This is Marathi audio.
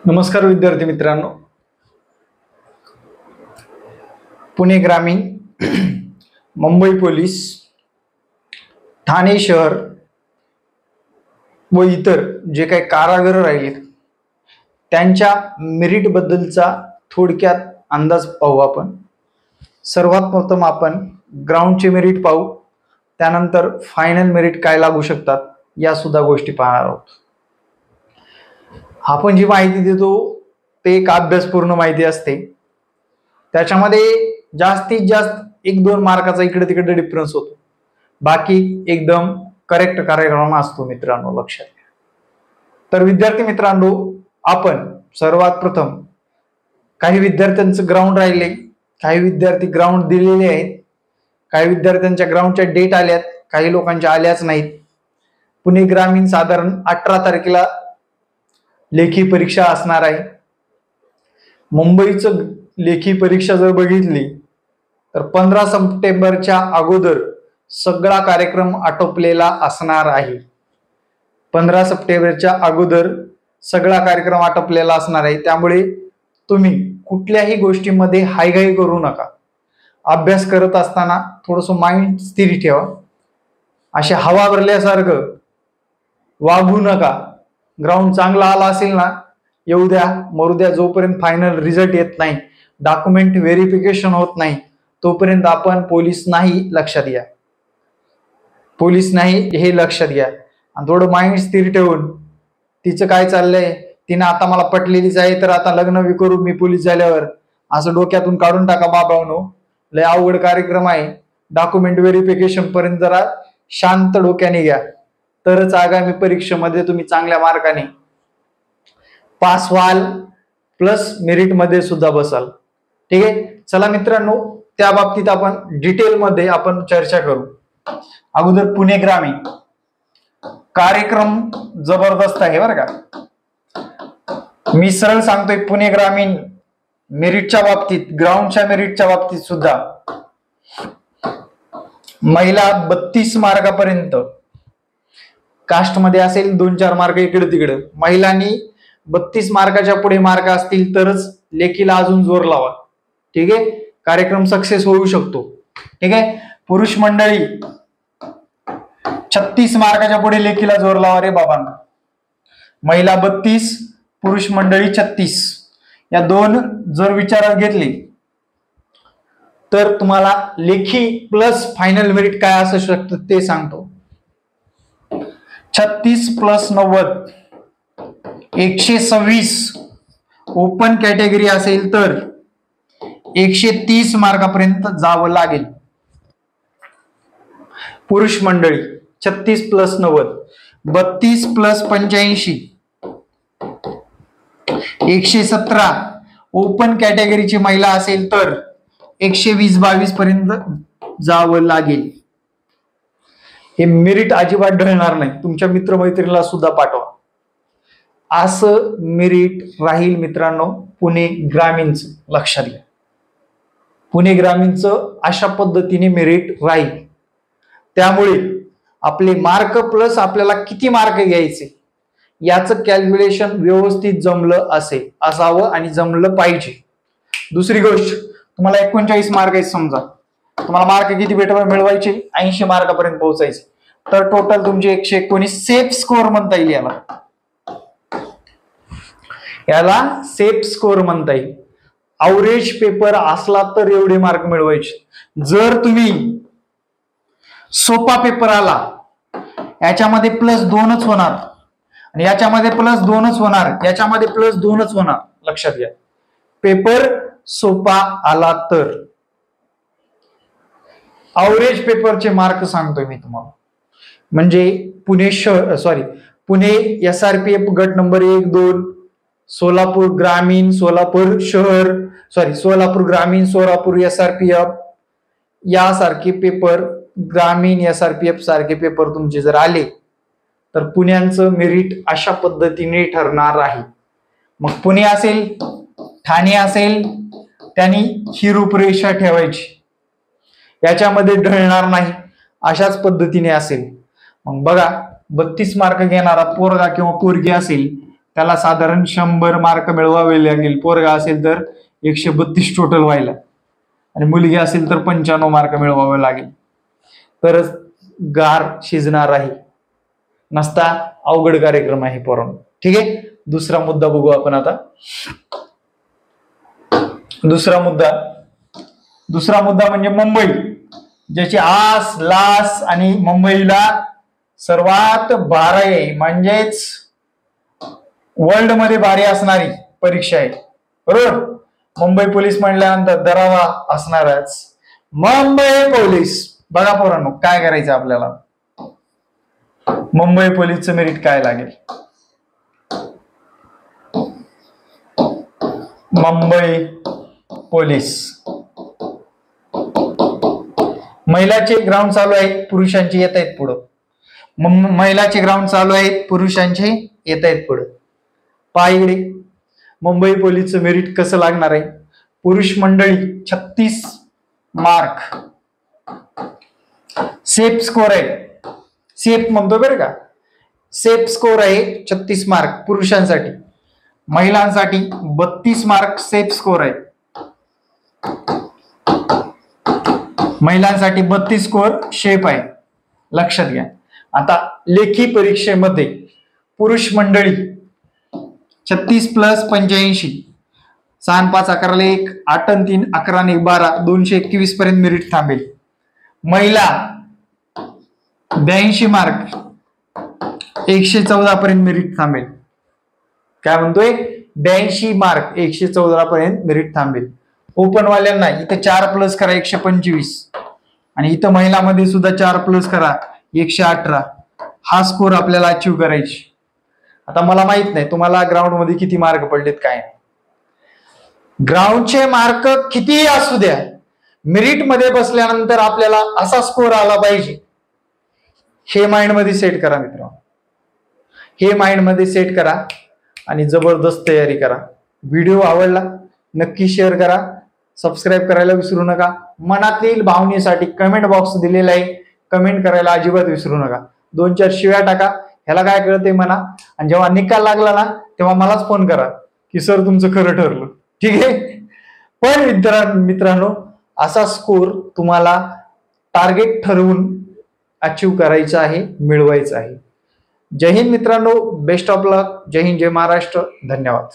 नमस्कार विद्यार्थी मित्रांनो, पुणे ग्रामीण, मुंबई पोलीस, ठाणे शहर व इतर जे काही कारागृह राहिले त्यांच्या मेरिट बद्दलचा थोडक्यात अंदाज पाहू आपण. सर्वात प्रथम आपण ग्राउंडचे मेरिट पाहू, त्यानंतर फायनल मेरिट काय लागू शकतात या सुद्धा गोष्टी पाहणार आहोत. आपण जी माहिती देतो ते एक अभ्यासपूर्ण माहिती असते. त्याच्यामध्ये जास्तीत जास्त 1-2 मार्काचा इकडे तिकडे डिफरन्स होतो, बाकी एकदम करेक्ट कार्यक्रम असतो मित्रांनो, लक्षात घ्या. तर विद्यार्थी मित्रांनो, आपण सर्वात प्रथम काही विद्यार्थ्यांचं ग्राउंड राहिले, काही विद्यार्थी ग्राउंड दिलेले आहेत, काही विद्यार्थ्यांच्या ग्राउंडच्या डेट आल्यात, काही लोकांच्या आल्याच नाहीत. पुणे ग्रामीण साधारण 18 तारखेला लेखी परीक्षा असणार आहे. मुंबईचं लेखी परीक्षा जर बघितली तर 15 सप्टेंबरच्या अगोदर सगळा कार्यक्रम आटोपलेला असणार आहे. 15 सप्टेंबरच्या अगोदर सगळा कार्यक्रम आटोपलेला असणार आहे. त्यामुळे तुम्ही कुठल्याही गोष्टीमध्ये हायघाई करू नका. अभ्यास करत असताना थोडंसं माइंड स्थिर ठेवा. अशा हवा भरल्यासारखं वागू नका. ग्राउंड चांगला आला असेल ना, येऊ द्या मरू द्या. जोपर्यंत फायनल रिझल्ट येत नाही, डॉक्युमेंट व्हेरिफिकेशन होत नाही, तोपर्यंत आपण पोलीस नाही, लक्षात घ्या. पोलीस नाही हे लक्षात घ्या. आणि थोडं माइंड स्थिर ठेवून, तिचं काय चाललंय, तिने आता मला पटलेलीच आहे तर आता लग्न बी करू मी पोलीस झाल्यावर, असं डोक्यातून काढून टाका बाबांनो. लय अवघड कार्यक्रम आहे. डॉक्युमेंट व्हेरिफिकेशन पर्यंत जरा शांत डोक्याने घ्या, तरच आगामी परीक्षेमध्ये तुम्ही चांगल्या मार्काने पास व्हाल, प्लस मेरिट मध्ये सुद्धा बसाल. ठीक आहे. चला मित्रांनो, त्या बाबतीत आपण डिटेल मध्ये आपण चर्चा करू. अगोदर पुणे ग्रामीण कार्यक्रम जबरदस्त आहे बरं का. मी सरळ सांगतोय, पुणे ग्रामीण मेरिटच्या बाबतीत, ग्राउंडच्या मेरिटच्या बाबतीत सुद्धा महिला 32 मार्कापर्यंत, कास्ट मध्ये असेल 2-4 मार्क इकडे तिकडे, महिलांनी 32 मार्काच्या पुढे मार्क असतील तरच लेखीला अजून जोर लावा. ठीक आहे. कार्यक्रम सक्सेस होऊ शकतो. ठीक आहे. पुरुष मंडळी 36 मार्काच्या पुढे लेखीला जोर लावा रे बाबांना. महिला 32, पुरुष मंडळी 36, या दोन जर विचारात घेतली तर तुम्हाला लेखी प्लस फायनल मेरिट काय असू शकतं ते सांगतो. 36 + 90 126. ओपन कॅटेगरी असेल तर 130 मार्कापर्यंत जावं लागेल. पुरुष मंडळी 36 + 90, 32 + 85 117. ओपन कॅटेगरीची महिला असेल तर 120-22 पर्यंत जावं लागेल. हे मेरिट अजिबात ढळणार नाही. तुमच्या मित्रमैत्रिणीला सुद्धा पाठवा. असं मेरिट राहील मित्रांनो पुणे ग्रामीणचं, लक्षात घ्या. पुणे ग्रामीणचं अशा पद्धतीने मेरिट राहील. त्यामुळे आपले मार्क प्लस आपल्याला किती मार्क घ्यायचे याचं कॅल्क्युलेशन व्यवस्थित जमलं असावं आणि जमलं पाहिजे. दुसरी गोष्ट, तुम्हाला 39 मार्क आहेत समजा, तुम्हाला मार्क किती मिळवायचे, 80 मार्कापर्यंत पोहोचायचे, तर टोटल तुमचे 119 सेफ स्कोअर म्हणता येईल. याला सेफ स्कोअर म्हणता येईल. अवरेज पेपर असला तर एवढे मार्क मिळवायचे. जर तुम्ही सोपा पेपर आला, याच्यामध्ये +2च होणार आणि याच्यामध्ये +2च होणार, याच्यामध्ये +2च होणार, लक्षात घ्या. पेपर सोपा आला तर अवरेज पेपरचे मार्क सांगतोय मी तुम्हाला. म्हणजे पुणे SRPF गट नंबर 1, 2, सोलापूर ग्रामीण, सोलापूर शहर, सोलापूर ग्रामीण, सोलापूर SRPF यासारखे पेपर, ग्रामीण SRPF सारखे पेपर तुमचे जर आले तर पुण्यांचं मेरिट अशा पद्धतीने ठरणार आहे. मग पुणे असेल, ठाणे असेल, त्यांनी ही रूपरेषा ठेवायची. याच्यामध्ये ढळणार नाही, अशाच पद्धतीने असेल. मग बघा, 32 मार्क घेणारा पोरगा किंवा पोरगी असेल त्याला साधारण 100 मार्क मिळवावे लागेल. पोरगा असेल तर 132 टोटल व्हायला आणि मुलगी असेल तर 95 मार्क मिळवावे लागेल, तरच गार शिजणार आहे. नसता अवघड कार्यक्रम आहे पोरांनो. ठीक आहे, दुसरा मुद्दा बघू आपण आता. दुसरा मुद्दा म्हणजे मुंबई, ज्याची आस लास आणि मुंबईला सर्वात भारी म्हणजेच वर्ल्ड मध्ये भारी असणारी परीक्षा आहे. बरोबर, मुंबई पोलीस म्हणल्यानंतर दरावा असणारच. मुंबई पोलीस बघा पोरांनो, काय करायचं आपल्याला. मुंबई पोलीसचं मेरिट काय लागेल. मुंबई पोलीस महिलाचे ग्राउंड चालू आहेत, पुरुषांचे येत आहेत पुढं. महिलाचे ग्राउंड चालू आहेत, पुरुषांचे येत आहेत पुढं. पहा इकडे मुंबई पोलीसचं मेरिट कसं लागणार आहे. पुरुष मंडळी 36 मार्क सेफ स्कोर आहे. सेफ म्हणतो बरं का, सेफ स्कोर आहे 36 मार्क पुरुषांसाठी. महिलांसाठी 32 मार्क सेफ स्कोर आहे. महिलांसाठी 32 स्कोर शेप आहे, लक्षात घ्या. आता लेखी परीक्षेमध्ये पुरुष मंडळी 36 + 85, 6 5 11 1, 8 3 11 12, 221 पर्यंत मेरिट थांबेल. महिला 82 मार्क 114 पर्यंत मेरिट थांबेल. काय म्हणतोय, 82 मार्क 114 पर्यंत मेरिट थांबेल. ओपन वाल्यांना इथं 4+ करा 125, आणि इथं महिलांमध्ये सुद्धा 4+ करा 118. हा स्कोर आपल्याला अचीव्ह करायची. आता मला माहित नाही तुम्हाला ग्राउंड मध्ये किती मार्क पडलेत काय. ग्राउंडचे मार्क कितीही असू द्या, मेरिट मध्ये बसल्यानंतर आपल्याला असा स्कोर आला पाहिजे. हे माइंड मध्ये सेट करा मित्रांनो, हे माइंड मध्ये सेट करा आणि जबरदस्त तयारी करा. व्हिडिओ आवडला नक्की शेअर करा, सबस्क्राईब करायला विसरू नका. मनातील भावनेसाठी कमेंट बॉक्स दिलेला आहे, कमेंट करायला अजिबात विसरू नका. 2-4 शिव्या टाका, ह्याला काय कळतंय म्हणा, आणि जेव्हा निकाल लागला ना तेव्हा मलाच फोन करा की सर तुमचं खरं ठरलं. ठीक आहे, पण मित्रांनो असा स्कोर तुम्हाला टार्गेट ठरवून अचीव्ह करायचा आहे, मिळवायचा आहे. जय हिंद मित्रांनो, बेस्ट ऑफ लक. जय हिंद, जय महाराष्ट्र. धन्यवाद.